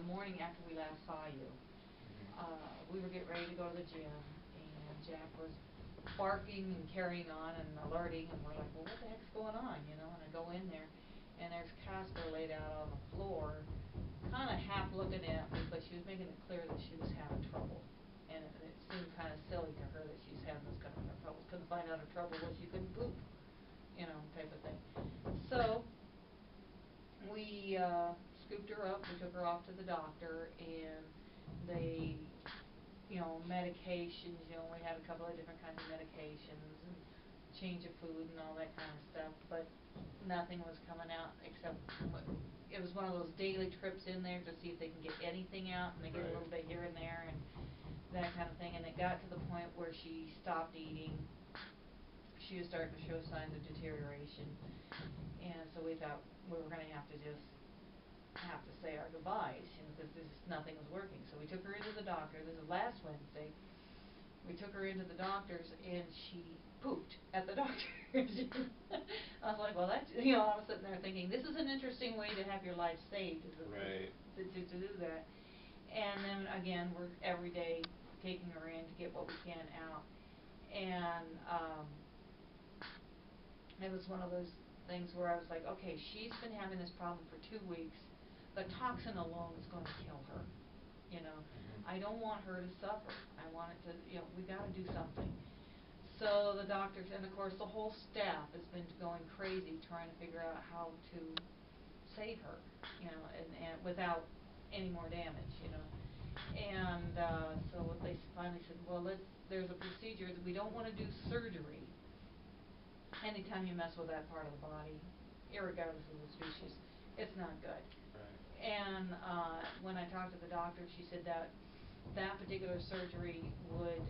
morning after we last saw you. We were getting ready to go to the gym, and Jack was barking and carrying on and alerting, and we're like, well, what the heck's going on, you know? And I go in there, and there's Casper laid out on the floor, kind of half looking at me, but she was making it clear that she was having trouble. And it seemed kind of silly to her that she's having this kind of trouble. Couldn't find out her trouble was she couldn't poop, you know, type of thing. So we scooped her up, we took her off to the doctor, and they, you know, medications, you know, we had a couple of different kinds of medications and change of food and all that kind of stuff, but nothing was coming out except it was one of those daily trips in there to see if they can get anything out, and they get a little bit here and there and that kind of thing, and it got to the point where she stopped eating. She was starting to show signs of deterioration, and so we thought we were going to have to say our goodbyes, you know, because nothing was working. So we took her into the doctor. This is last Wednesday. We took her into the doctor's, and she pooped at the doctor's. I was like, well, that's, you know, I was sitting there thinking, this is an interesting way to have your life saved, to do that. And then again, we're every day taking her in to get what we can out, and it was one of those things where I was like, okay, she's been having this problem for 2 weeks. The toxin alone is going to kill her. You know, I don't want her to suffer. I want it to, you know, we got to do something. So the doctors, and of course the whole staff has been going crazy trying to figure out how to save her, you know, and without any more damage, you know. And so they finally said, well, there's a procedure that we don't want to do surgery anytime you mess with that part of the body, irregardless of the species. It's not good. And when I talked to the doctor, she said that particular surgery would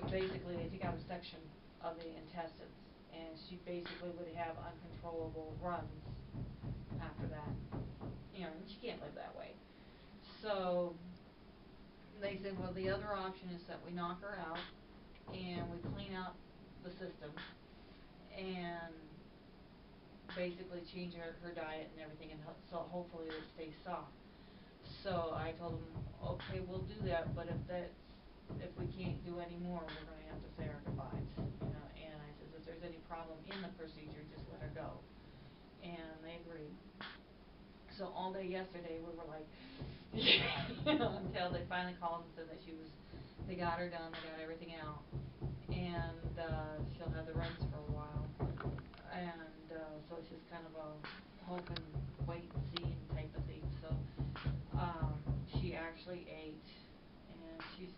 basically they take out a section of the intestines, and she basically would have uncontrollable runs after that. You know, and she can't live that way. So they said, well, the other option is that we knock her out and we clean out the system and basically change her diet and everything, and so hopefully it stays soft. So I told them, okay, we'll do that, but if we can't do any more, we're going to have to say our goodbyes, you know. And I said, if there's any problem in the procedure, just let her go. And they agreed. So all day yesterday we were like, you know, until they finally called and said that they got her done, they got everything out, and she'll have the runs for a while. And so it's just kind of a hope and wait and see type of thing. So she actually ate, and she's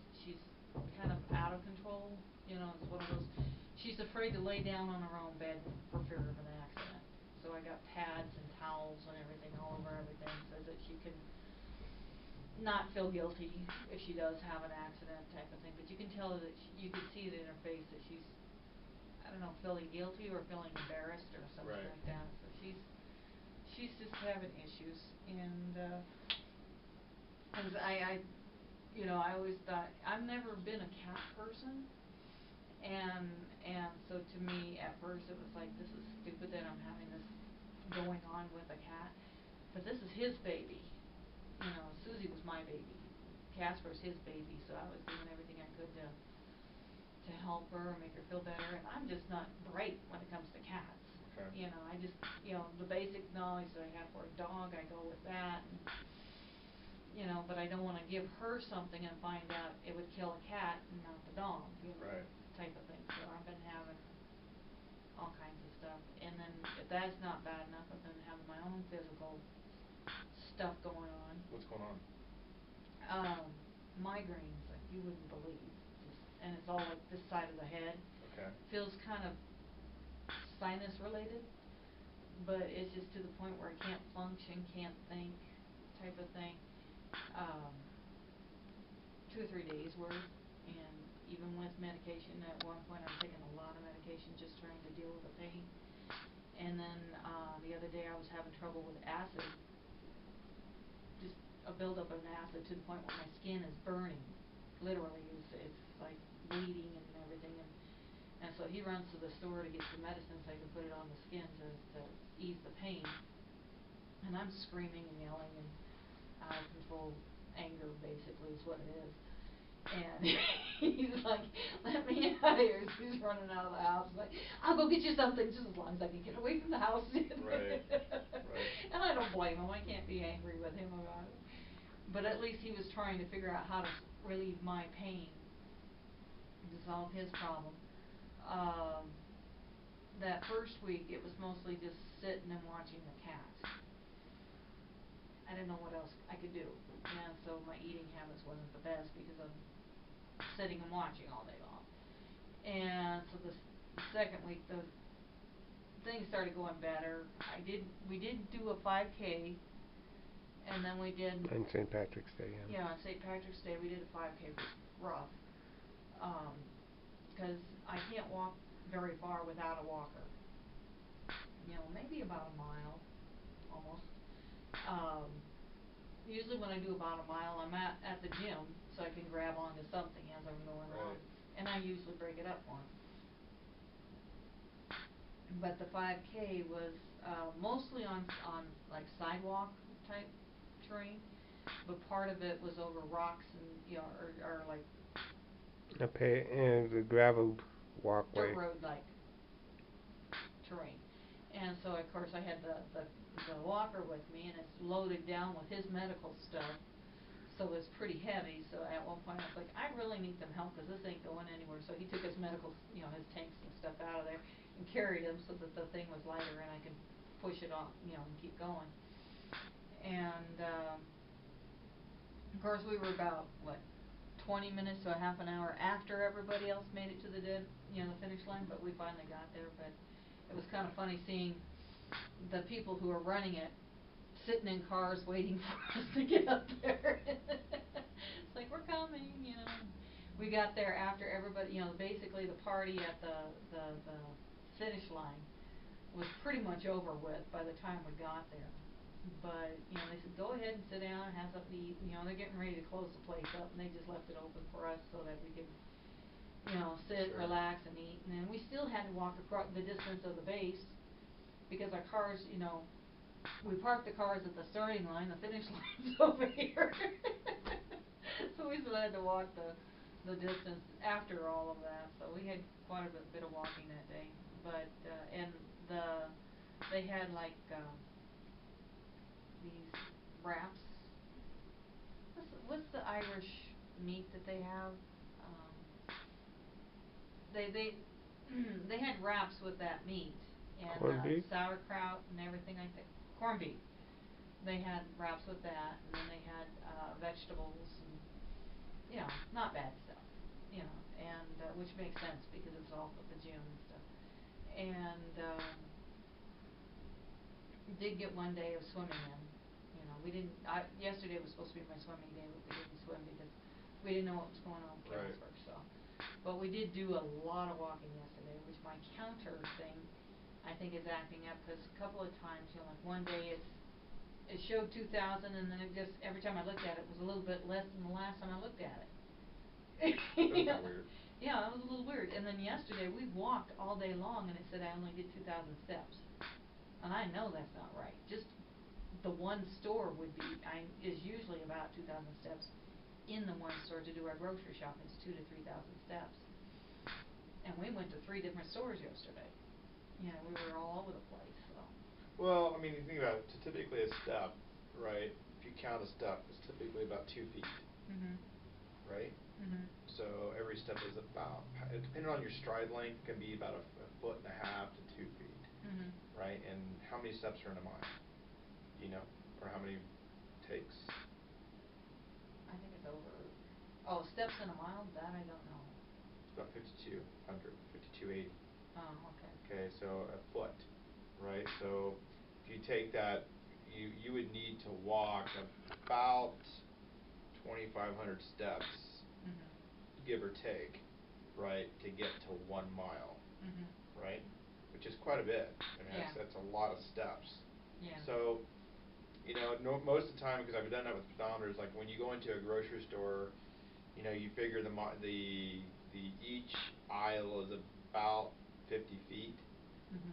kind of out of control. You know, it's one of those. She's afraid to lay down on her own bed for fear of an accident. So I got pads and towels and everything all over everything so that she can not feel guilty if she does have an accident type of thing. But you can tell that you can see it in her face that she's, I don't know, feeling guilty or feeling embarrassed or something like that. So she's just having issues, and I you know, I always thought, I've never been a cat person, and so to me at first it was like, this is stupid that I'm having this going on with a cat, but this is his baby. You know, Susie was my baby. Casper's his baby, so I was doing everything I could to help her, make her feel better, and I'm just not bright when it comes to cats. You know, I just, you know, the basic knowledge that I have for a dog, I go with that, and, you know, but I don't want to give her something and find out it would kill a cat and not the dog, you know, type of thing. So I've been having all kinds of stuff, and then if that's not bad enough, I've been having my own physical stuff going on. What's going on? Migraines like you wouldn't believe, and it's all like this side of the head. Feels kind of sinus related, but it's just to the point where I can't function, can't think, type of thing. 2 or 3 days worth, and even with medication, at one point I was taking a lot of medication just trying to deal with the pain. And then the other day I was having trouble with acid, just a buildup of acid to the point where my skin is burning, literally. It's like bleeding and everything, and so he runs to the store to get some medicine so I can put it on the skin to ease the pain. And I'm screaming and yelling, and physical anger, basically, is what it is. And he's like, let me out of here. So he's running out of the house. Like, I'll go get you something just as long as I can get away from the house. Right. And I don't blame him. I can't be angry with him about it. But at least he was trying to figure out how to relieve my pain, to solve his problem. That first week, it was mostly just sitting and watching the cat. I didn't know what else I could do. And so my eating habits wasn't the best because of sitting and watching all day long. And so the second week, the things started going better. We did do a 5K, and then we did. On St. Patrick's Day, yeah. Yeah, on St. Patrick's Day, we did a 5K rough. Because I can't walk very far without a walker. You know, maybe about a mile, almost. Usually when I do about a mile, I'm at the gym, so I can grab onto something as I'm going along. And I usually break it up once. But the 5K was mostly on like sidewalk type terrain, but part of it was over rocks and, you know, or like And the gravel walkway. dirt road like terrain. And so of course I had the walker with me, and it's loaded down with his medical stuff, so it's pretty heavy. So at one point I was like, I really need some help because this ain't going anywhere. So he took his medical, you know, his tanks and stuff out of there and carried them so that the thing was lighter and I could push it on, you know, and keep going. And of course we were about, what, 20 minutes to a half an hour after everybody else made it to the finish line, but we finally got there. But it was kind of funny seeing the people who are running it sitting in cars waiting for us to get up there. It's like, we're coming, you know. We got there after everybody, you know, basically the party at the finish line was pretty much over with by the time we got there. But, you know, they said, go ahead and sit down and have something to eat. You know, they're getting ready to close the place up, and they just left it open for us so that we could, you know, sit, relax, and eat. And then we still had to walk across the distance of the base because our cars, you know, we parked the cars at the starting line, the finish line's over here. So we still had to walk the distance after all of that. So we had quite a bit of walking that day. But and they had like these wraps. What's the Irish meat that they have? They had wraps with that meat and Corned beef? sauerkraut and everything like that. Corned beef. They had wraps with that, and then they had vegetables and, you know, not bad stuff, you know, and which makes sense because it was all at the gym and stuff. And did get one day of swimming in. You know, we didn't. Yesterday was supposed to be my swimming day, but we didn't swim because we didn't know what was going on with Cancer. So, but we did do a lot of walking yesterday, which my counter thing I think is acting up because a couple of times, you know, like one day it showed 2,000, and then it just every time I looked at it, it was a little bit less than the last time I looked at it. That's weird. Yeah, it was a little weird. And then yesterday we walked all day long, and it said I only did 2,000 steps. And I know that's not right. Just the one store is usually about 2,000 steps in the one store to do our grocery shopping. It's 2,000 to 3,000 steps. And we went to 3 different stores yesterday. You know, we were all over the place. So. Well, I mean, you think about it, typically a step, right? If you count a step, it's typically about 2 feet. Right? So every step is about, depending on your stride length, can be about a foot and a half to 2 feet. Right? And how many steps are in a mile? You know, or how many takes? I think it's over. Oh, steps in a mile? That I don't know. It's about 5,200, 5,280. Oh, okay. Okay, so a foot, right? So if you take that, you would need to walk about 2,500 steps, give or take, right, to get to 1 mile, right? Which is quite a bit. I mean, that's a lot of steps. Yeah. So, you know, most of the time, because I've done that with pedometers, like when you go into a grocery store, you know, you figure the each aisle is about 50 feet,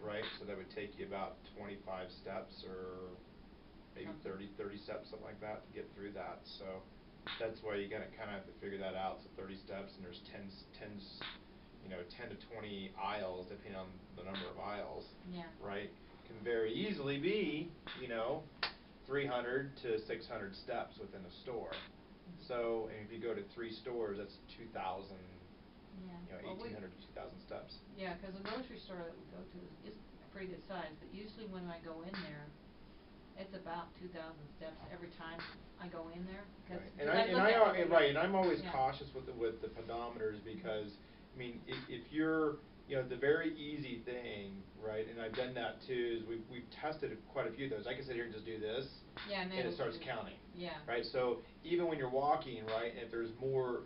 right? So that would take you about 25 steps or maybe Something. 30 steps, something like that, to get through that. So that's why you gotta kind of have to figure that out. So 30 steps, and there's 10 to 20 aisles, depending on the number of aisles. Yeah. Right? Can very easily be, 300 to 600 steps within a store. So, and if you go to 3 stores, that's 2,000. Yeah. 1,800 to 2,000 steps. Yeah, 'cause the grocery store that we go to is a pretty good size, but usually when I go in there, it's about 2,000 steps every time I go in there. Right. And I'm always cautious with the pedometers, because I mean, if you're, the very easy thing, right, and I've done that too, is we've tested quite a few of those. I can sit here and just do this, yeah, and it starts counting. Yeah. Right? So even when you're walking, right, if there's more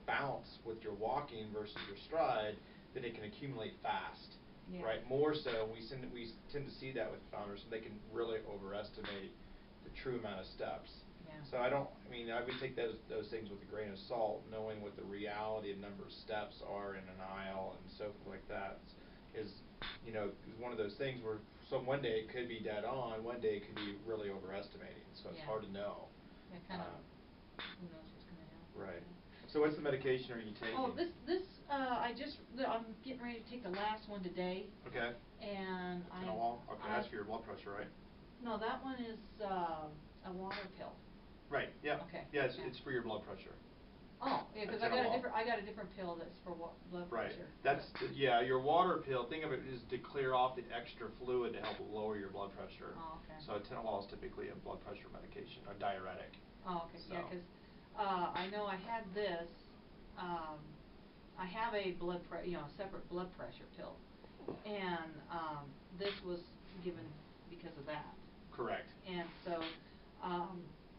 bounce with your walking versus your stride, then it can accumulate fast. Yeah. Right? More so, we tend to see that with pedometers, so they can really overestimate the true amount of steps. Yeah. So I would take those things with a grain of salt, knowing what the reality of number of steps are in an aisle and so forth like that is one of those things where one day it could be dead on, one day it could be really overestimating. So it's hard to know. Yeah, kind of. Who knows what's gonna happen? Right. So what's the medication are you taking? Oh, I'm getting ready to take the last one today. Okay. And Okay, that's for your blood pressure, right? No, that one is a water pill. Right. Yeah. Okay. Yeah, it's for your blood pressure. Oh, yeah, 'cause I got a different pill that's for blood pressure. Right. Your water pill, think of it as to clear off the extra fluid to help lower your blood pressure. Oh, okay. So atenolol is typically a blood pressure medication, a diuretic. Oh, okay. So. Yeah, 'cause I know I had this. I have a separate blood pressure pill, and this was given because of that. Correct. And so.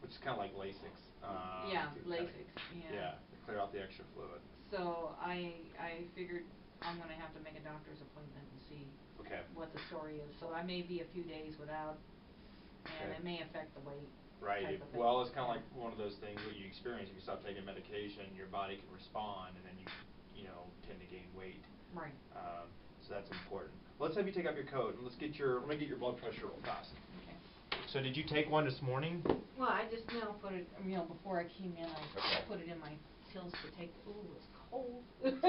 Which is kind of like Lasix. Yeah, Lasix. Yeah, to clear out the extra fluid. So I figured I'm gonna have to make a doctor's appointment and see what the story is. So I may be a few days without, and it may affect the weight. Right. Type of thing. Well, it's kind of like one of those things that you experience if you stop taking medication, your body can respond, and then you tend to gain weight. Right. So that's important. Let's have you take off your coat and let me get your blood pressure real fast. Okay. So did you take one this morning? Well, I just put it. Before I came in, I put it in my pills to take. Ooh, it's cold. Alright,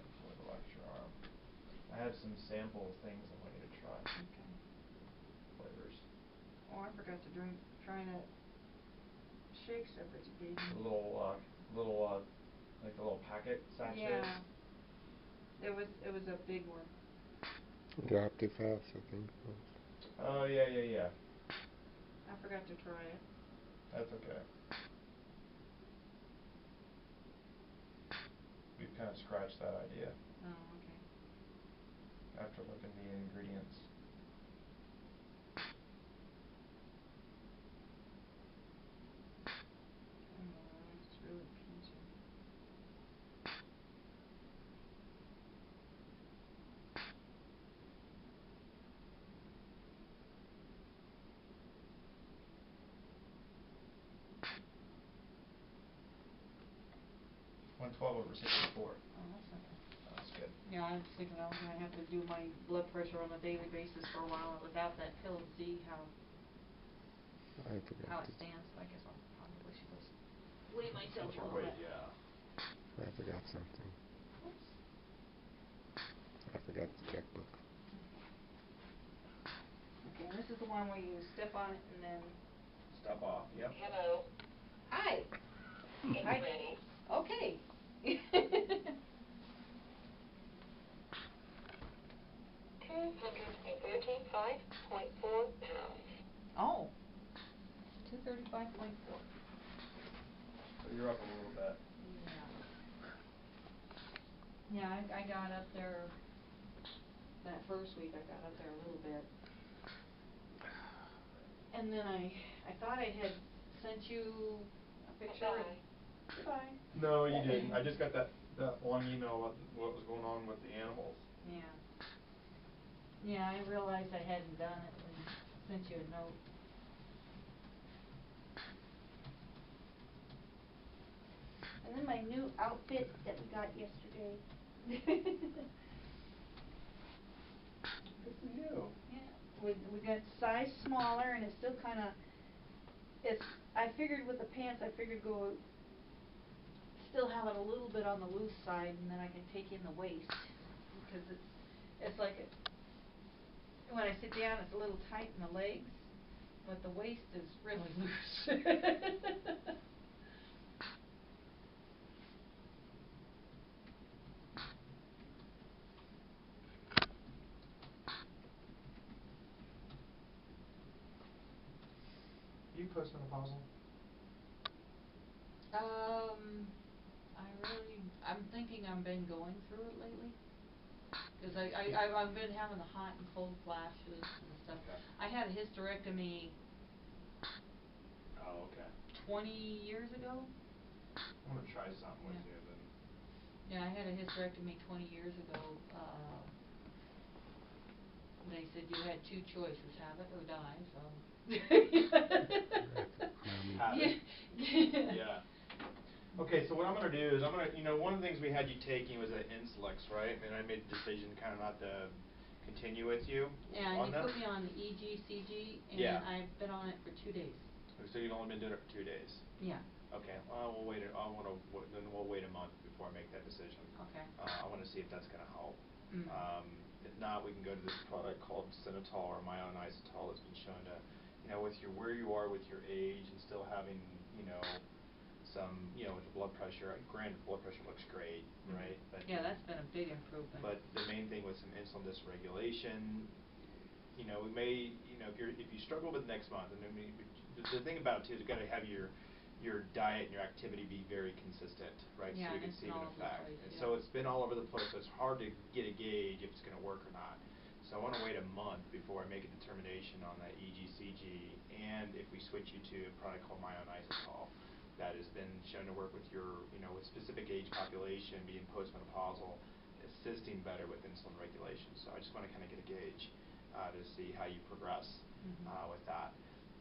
before we relax your arm. I have some sample things I want you to try. Okay. Flavors. Oh, I forgot to try that shakes that you gave me. The like the little packet sachets. Yeah. It was a big one. Dropped too fast, I think. Oh, yeah. I forgot to try it. That's okay. We've kind of scratched that idea. Oh, okay. After looking at the ingredients. Oh, it's really peachy. (112/64). Oh, that's not bad. That's good. Yeah, I was thinking I was gonna have to do my blood pressure on a daily basis for a while without that pill to see how I forgot it stands. I guess I'll probably should just weigh myself a little bit. I forgot something. Oops. I forgot the checkbook. Okay, this is the one where you step on it and then. Step off. Yep. Hello. Hi. It's ready. Okay. 235.4 pounds. Oh. 235.4. So you're up a little bit. Yeah. Yeah, I got up there. That first week I got up there a little bit. And then I thought I had sent you a picture. Goodbye. No, you didn't. I just got that one email about what was going on with the animals. Yeah. Yeah, I realized I hadn't done it and sent you a note. And then my new outfit that we got yesterday. we got size smaller, and it's still kinda, I figured with the pants, go, still have it a little bit on the loose side, and then I can take in the waist, because it's like, when I sit down, it's a little tight in the legs, but the waist is really loose. You postmenopausal? I'm thinking I've been going through it lately. Cause I've been having the hot and cold flashes and stuff. Okay. I had a hysterectomy Oh, okay. 20 years ago. I'm gonna try something with you then. Yeah, I had a hysterectomy 20 years ago. They said you had two choices, have it or die, so. Have it? Yeah. Okay, so what I'm gonna do is one of the things we had you taking was an Insulix, right? And I made the decision kinda not to continue with you Yeah, on and you that. put me on the EGCG, and Yeah. I've been on it for 2 days. So you've only been doing it for 2 days? Yeah. Okay, well, we'll wait a month before I make that decision. Okay. I wanna see if that's gonna help. Mm. If not, we can go to this product called Synetol or myoinositol that's been shown to, with where you are with your age and still having, some, with the blood pressure, granted, blood pressure looks great, right? But yeah, that's been a big improvement. But the main thing with some insulin dysregulation, we may, if you struggle with next month, and I mean, the thing about it too is you've got to have your diet and your activity be very consistent, right? Yeah, so you can it's see all an over the effect. place, And yeah. so it's been all over the place, so it's hard to get a gauge if it's going to work or not. So I want to wait a month before I make a determination on that EGCG, and if we switch you to a product called myoinositol that has been shown to work with your, with specific age population, being postmenopausal, assisting better with insulin regulation. So I just want to kind of get a gauge to see how you progress with that.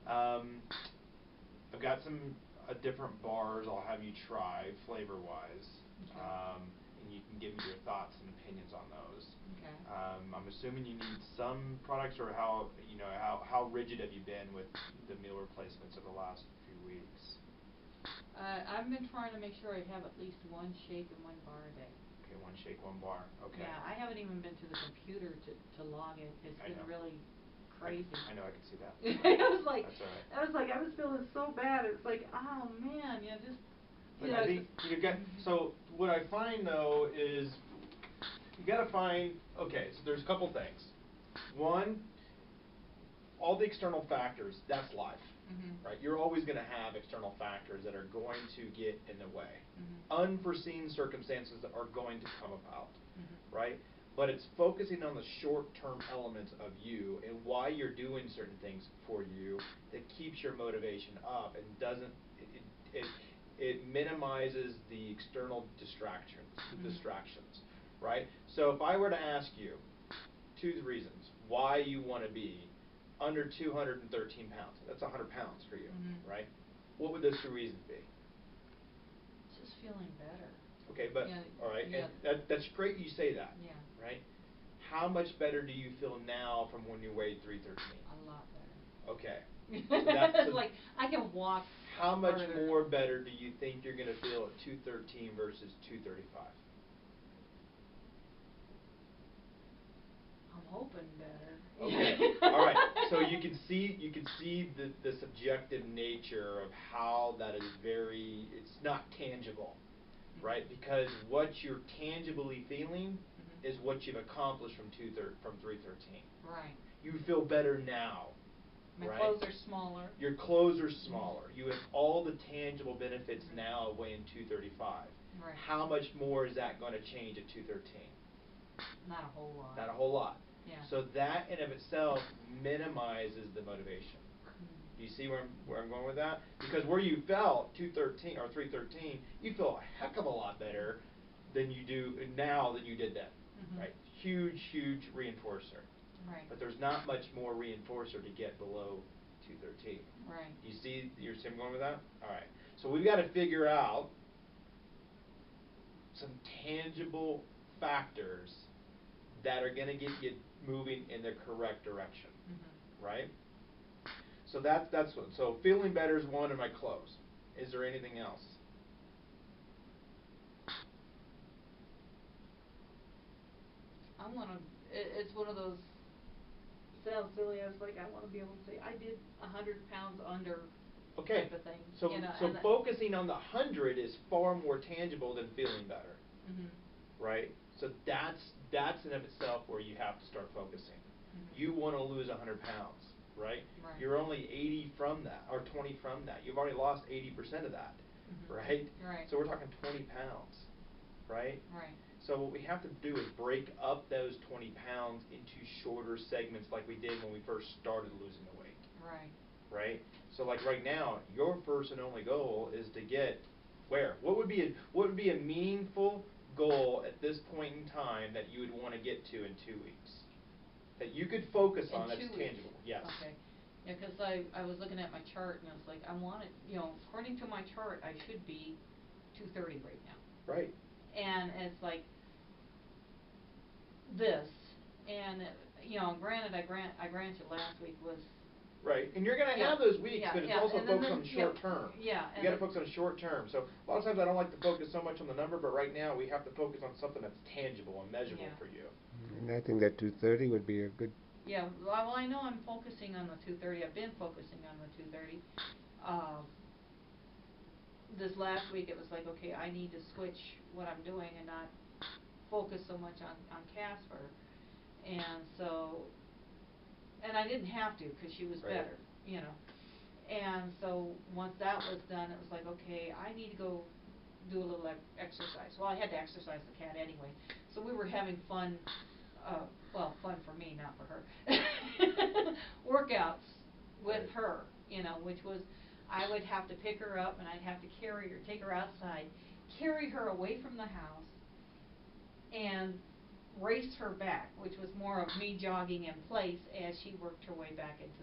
I've got some different bars I'll have you try flavor-wise, Okay. and you can give me your thoughts and opinions on those. Okay. I'm assuming you need some products, or how rigid have you been with the meal replacements over the last few weeks? I've been trying to make sure I have at least one shake and one bar a day. Okay, one shake, one bar. Okay. Yeah, I haven't even been to the computer to log it. It's been really crazy. I know, I can see that. I was like, That's all right. I was feeling so bad. It's like, oh man, just. But I think you've got, so what I find though is, you gotta find, okay, so there's a couple things. One, all the external factors, that's life, right? You're always gonna have external factors that are going to get in the way. Unforeseen circumstances are going to come about, right? But it's focusing on the short-term elements of you and why you're doing certain things for you that keeps your motivation up and doesn't, it minimizes the external distractions, right? So if I were to ask you 2 reasons why you want to be under 213 pounds, that's 100 pounds for you, right? What would those 2 reasons be? Just feeling better. Okay, but, all right, and that's great you say that, right? How much better do you feel now from when you weighed 313? A lot better. Okay. It's like, I can walk How much farther. more better do you think you're going to feel at 213 versus 235? I'm hoping better. Okay. All right. So you can see the subjective nature of how that is it's not tangible, right? Because what you're tangibly feeling is what you've accomplished from 313. Right. You feel better now. My right? clothes are smaller. Your clothes are smaller. You have all the tangible benefits now of weighing 235. Right. How much more is that going to change at 213? Not a whole lot. Not a whole lot. Yeah. So that in of itself minimizes the motivation. Do you see where I'm going with that? Because where you felt 213 or 313, you feel a heck of a lot better than you do now than you did then. Right? Huge reinforcer. Right. But there's not much more reinforcer to get below 213. Right. Do you see where I'm going with that? All right. So we've got to figure out some tangible factors that are going to get you moving in the correct direction. right? So that's what. So feeling better is one in my clothes. Is there anything else? I want to. It's one of those. Sounds silly. I was like, I want to be able to say I did 100 pounds under. Okay. Type of thing. So You know, so focusing on the 100 is far more tangible than feeling better. Mhm. Right? So that's in of itself where you have to start focusing. Mhm. You want to lose 100 pounds, right? Right. You're only 80 from that, or 20 from that. You've already lost 80% of that, Mhm. right? Right. So we're talking 20 pounds, right? Right. So what we have to do is break up those 20 pounds into shorter segments like we did when we first started losing the weight. Right. Right? So like right now, your first and only goal is to get where? What would be a meaningful goal at this point in time that you would want to get to in 2 weeks? That you could focus on that's tangible. Yes. Okay. Yeah, because I was looking at my chart and I was like, I want it, according to my chart, I should be 230 right now. Right. And it's like this, and granted, I grant you last week was. Right, and you're going to have those weeks, but it's also focused on short term. Yeah. You got to focus on short term. So a lot of times I don't like to focus so much on the number, but right now we have to focus on something that's tangible and measurable for you. And I think that 230 would be a good. Yeah, well, I know I'm focusing on the 230. I've been focusing on the 230. This last week it was like, okay, I need to switch what I'm doing and not focus so much on Casper. And so, and I didn't have to because she was better, And so once that was done, it was like, okay, I need to go do a little exercise. Well, I had to exercise the cat anyway. So we were having fun, fun for me, not for her, workouts with her, which was, I would have to pick her up and I'd have to carry her, take her outside, carry her away from the house, and race her back, which was more of me jogging in place as she worked her way back into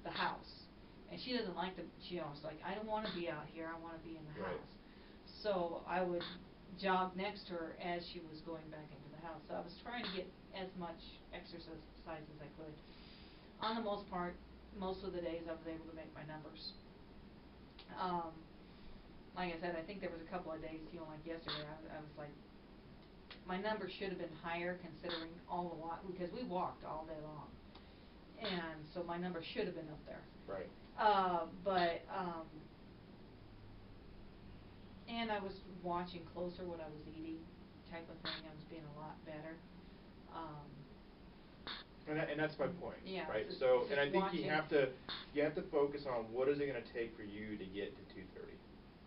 the house. And she doesn't like she was like, I don't want to be out here, I want to be in the house. So I would jog next to her as she was going back into the house. So I was trying to get as much exercise as I could. On the most part, most of the days I was able to make my numbers. Like I said, I think there was a couple of days, like yesterday, I was like, my numbers should have been higher considering all the walk, because we walked all day long. And so my numbers should have been up there. Right. And I was watching closer what I was eating, type of thing. I was being a lot better. And that's my point, yeah, right? just And I think you have to focus on what is it going to take for you to get to 230.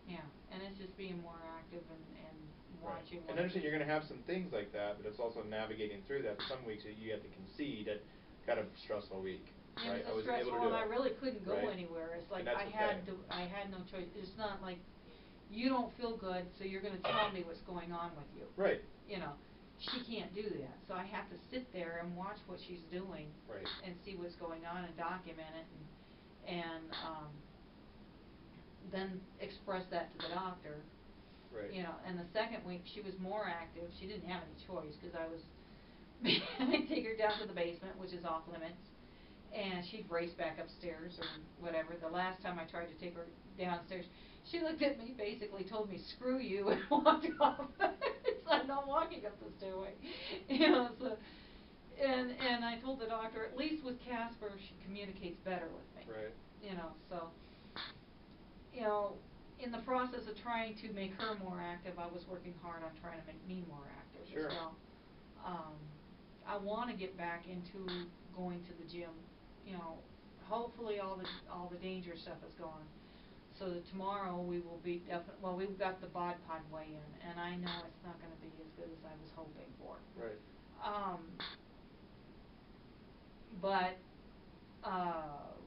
Yeah, and it's just being more active and watching. Right. And understand you're going to have some things like that, but it's also navigating through that. Some weeks you have to concede that kind of stressful week. Yeah, right? it was stressful, and I really couldn't go anywhere. It's like I had no choice. It's not like you don't feel good, so you're going to tell me what's going on with you. Right. She can't do that, so I have to sit there and watch what she's doing, and see what's going on and document it, and then express that to the doctor. Right. And the second week she was more active. She didn't have any choice because I was I'd take her down to the basement, which is off limits, and she'd race back upstairs or whatever. The last time I tried to take her downstairs, she looked at me, basically told me, "Screw you," and walked off. So I'm not walking up the stairway. So, and I told the doctor, at least with Casper, she communicates better with me. Right. So, in the process of trying to make her more active, I was working hard on trying to make me more active as well. I want to get back into going to the gym. Hopefully all the dangerous stuff is gone. So that tomorrow we will be we've got the bod pod weigh in, and I know it's not going to be as good as I was hoping for. Right. But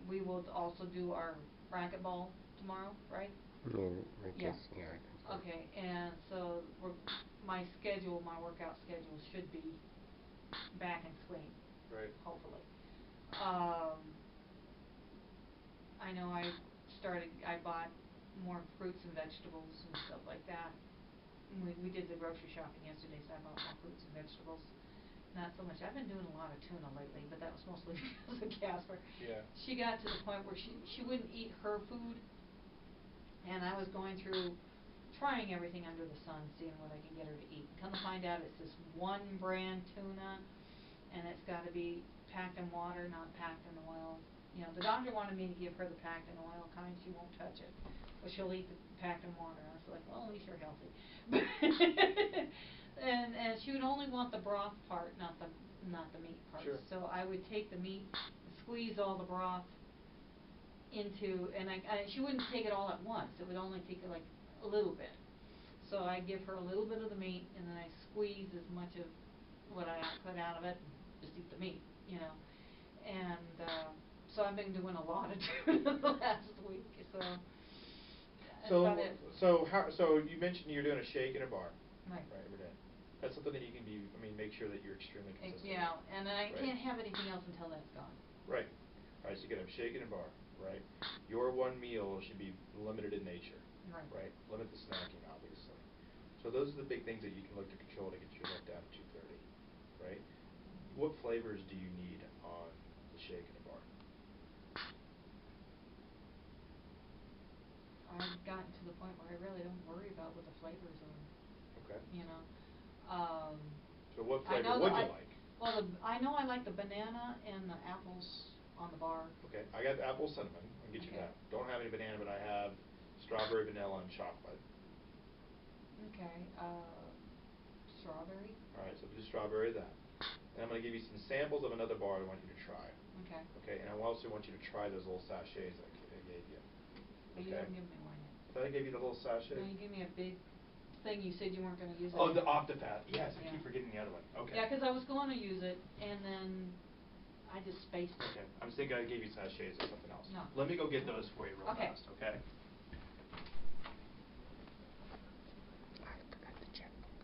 we will also do our racquetball tomorrow, right? No, I guess, yeah. I think so. Okay, and so my workout schedule should be back in swing. Right. Hopefully. I know I bought more fruits and vegetables and stuff like that. We did the grocery shopping yesterday, so I bought more fruits and vegetables. not so much. I've been doing a lot of tuna lately, but that was mostly because of Casper. Yeah. She got to the point where she wouldn't eat her food, and I was going through trying everything under the sun, seeing what I can get her to eat. Come to find out, it's this one brand tuna, and it's got to be packed in water, not packed in oil. You know, the doctor wanted me to give her the packed in oil kind. She won't touch it, but she'll eat the packed in water. I was like, well, at least you're healthy. And she would only want the broth part, not the meat part. Sure. So I would take the meat, squeeze all the broth into, and she wouldn't take it all at once. It would only take it like a little bit. So I give her a little bit of the meat, and then I squeeze as much of what I put out of it, and just eat the meat, you know. And so I've been doing a lot of tuna the last week. So that's about it. So you mentioned you're doing a shake and a bar. Right. Right, every day. That's something that you can make sure that you're extremely consistent. Yeah, and I right? can't have anything else until that's gone. Right. Alright, so you can have shake and a bar, right? Your one meal should be limited in nature. Right. Right? Limit the snacking, obviously. So those are the big things that you can look to control to get your health down to 230, right? What flavors do you need on the shake and the bar? I've gotten to the point where I really don't worry about what the flavors are. Okay. You know. So what I flavor know would that you like? Well, I know I like the banana and the apples on the bar. Okay, I got the apple cinnamon. I'll get you Okay. that. Don't have any banana, but I have strawberry, vanilla, and chocolate. Okay. Strawberry. Alright, so do strawberry that. And I'm going to give you some samples of another bar I want you to try. Okay. Okay, and I also want you to try those little sachets I gave you. But you haven't given me one yet. Did I give you the little sachet? No, you gave me a big thing. You said you weren't going to use it. Oh, the Optifat. Yes, I Yeah. keep forgetting the other one. Okay. Yeah, because I was going to use it, and then I just spaced it. Okay, I was thinking I gave you sachets or something else. No. Let me go get those for you real Okay. fast, okay? I forgot the checkbook.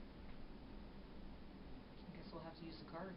I guess we'll have to use the card.